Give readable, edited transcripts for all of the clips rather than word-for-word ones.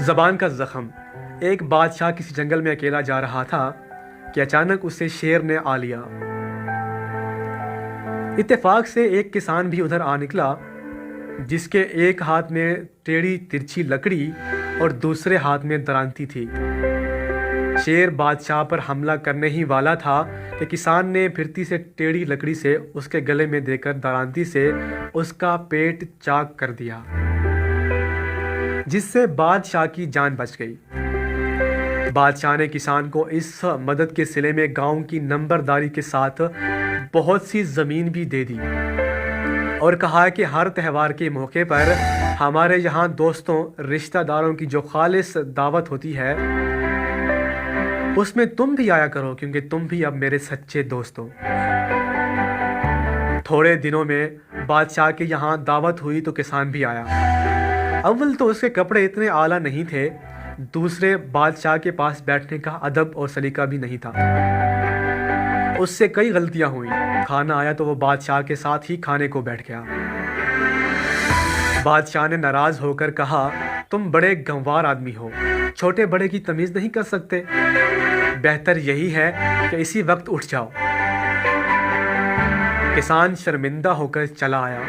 زبان کا زخم۔ ایک بادشاہ کسی جنگل میں اکیلا جا رہا تھا کہ اچانک اسے شیر نے آ لیا۔ اتفاق سے ایک کسان بھی ادھر آ نکلا جس کے ایک ہاتھ میں ٹیڑھی ترچھی لکڑی اور دوسرے ہاتھ میں درانتی تھی۔ شیر بادشاہ پر حملہ کرنے ہی والا تھا کہ کسان نے پھرتی سے ٹیڑھی لکڑی سے اس کے گلے میں دے کر درانتی سے اس کا پیٹ چاک کر دیا، جس سے بادشاہ کی جان بچ گئی۔ بادشاہ نے کسان کو اس مدد کے صلے میں گاؤں کی نمبرداری کے ساتھ بہت سی زمین بھی دے دی اور کہا کہ ہر تہوار کے موقع پر ہمارے یہاں دوستوں رشتہ داروں کی جو خالص دعوت ہوتی ہے اس میں تم بھی آیا کرو، کیونکہ تم بھی اب میرے سچے دوست ہو۔ تھوڑے دنوں میں بادشاہ کے یہاں دعوت ہوئی تو کسان بھی آیا۔ اول تو اس کے کپڑے اتنے اعلیٰ نہیں تھے، دوسرے بادشاہ کے پاس بیٹھنے کا ادب اور سلیقہ بھی نہیں تھا۔ اس سے کئی غلطیاں ہوئیں۔ کھانا آیا تو وہ بادشاہ کے ساتھ ہی کھانے کو بیٹھ گیا۔ بادشاہ نے ناراض ہو کر کہا، تم بڑے گنوار آدمی ہو، چھوٹے بڑے کی تمیز نہیں کر سکتے، بہتر یہی ہے کہ اسی وقت اٹھ جاؤ۔ کسان شرمندہ ہو کر چلا آیا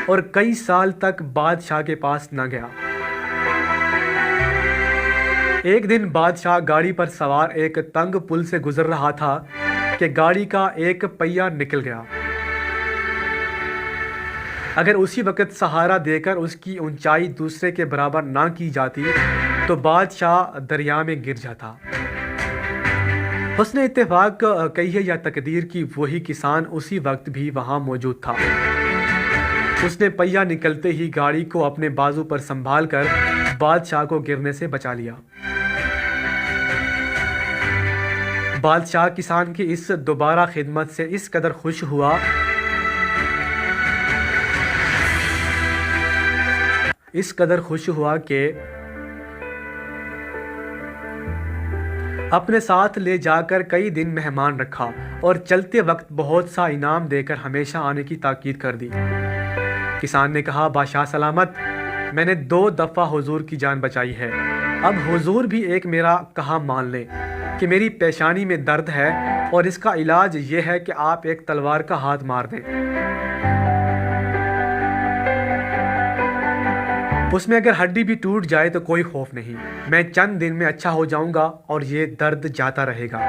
اور کئی سال تک بادشاہ کے پاس نہ گیا۔ ایک دن بادشاہ گاڑی پر سوار ایک تنگ پل سے گزر رہا تھا کہ گاڑی کا ایک پہیہ نکل گیا۔ اگر اسی وقت سہارا دے کر اس کی اونچائی دوسرے کے برابر نہ کی جاتی تو بادشاہ دریا میں گر جاتا۔ حسن اتفاق کہیے یا تقدیر کی وہی کسان اسی وقت بھی وہاں موجود تھا۔ اس نے پہیہ نکلتے ہی گاڑی کو اپنے بازو پر سنبھال کر بادشاہ کو گرنے سے بچا لیا۔ بادشاہ کسان کی اس دوبارہ خدمت سے اس قدر خوش ہوا کہ اپنے ساتھ لے جا کر کئی دن مہمان رکھا اور چلتے وقت بہت سا انعام دے کر ہمیشہ آنے کی تاکید کر دی۔ کسان نے کہا، بادشاہ سلامت، میں نے 2 دفعہ حضور کی جان بچائی ہے، اب حضور بھی ایک میرا کہا مان لیں کہ میری پیشانی میں درد ہے اور اس کا علاج یہ ہے کہ آپ ایک تلوار کا ہاتھ مار دیں، اس میں اگر ہڈی بھی ٹوٹ جائے تو کوئی خوف نہیں، میں چند دن میں اچھا ہو جاؤں گا اور یہ درد جاتا رہے گا۔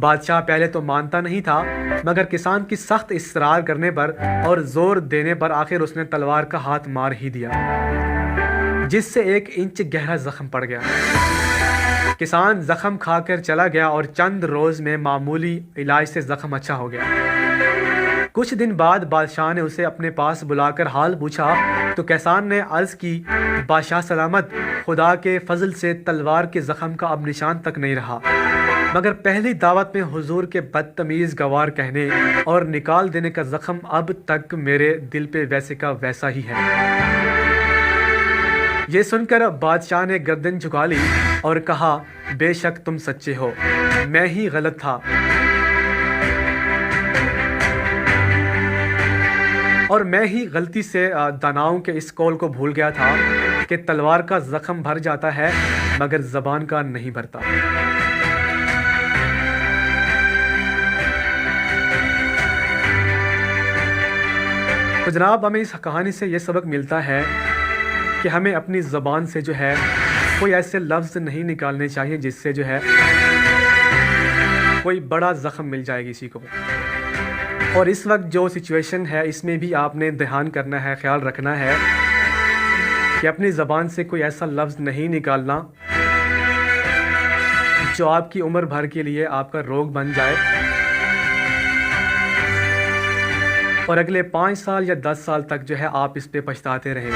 بادشاہ پہلے تو مانتا نہیں تھا، مگر کسان کی سخت اصرار کرنے پر اور زور دینے پر آخر اس نے تلوار کا ہاتھ مار ہی دیا، جس سے 1 انچ گہرا زخم پڑ گیا۔ کسان زخم کھا کر چلا گیا اور چند روز میں معمولی علاج سے زخم اچھا ہو گیا۔ کچھ دن بعد بادشاہ نے اسے اپنے پاس بلا کر حال پوچھا تو کسان نے عرض کی، بادشاہ سلامت، خدا کے فضل سے تلوار کے زخم کا اب نشان تک نہیں رہا، مگر پہلی دعوت میں حضور کے بدتمیز گوار کہنے اور نکال دینے کا زخم اب تک میرے دل پہ ویسے کا ویسا ہی ہے۔ یہ سن کر بادشاہ نے گردن جھکا لی اور کہا، بے شک تم سچے ہو، میں ہی غلط تھا اور میں ہی غلطی سے داناؤں کے اس قول کو بھول گیا تھا کہ تلوار کا زخم بھر جاتا ہے مگر زبان کا نہیں بھرتا۔ تو جناب، ہمیں اس کہانی سے یہ سبق ملتا ہے کہ ہمیں اپنی زبان سے جو ہے کوئی ایسے لفظ نہیں نکالنے چاہیے جس سے جو ہے کوئی بڑا زخم مل جائے کسی کو۔ اور اس وقت جو سچویشن ہے اس میں بھی آپ نے دھیان کرنا ہے، خیال رکھنا ہے کہ اپنی زبان سے کوئی ایسا لفظ نہیں نکالنا جو آپ کی عمر بھر کے لیے آپ کا روگ بن جائے اور اگلے 5 سال یا 10 سال تک جو ہے آپ اس پہ پچھتاتے رہیں۔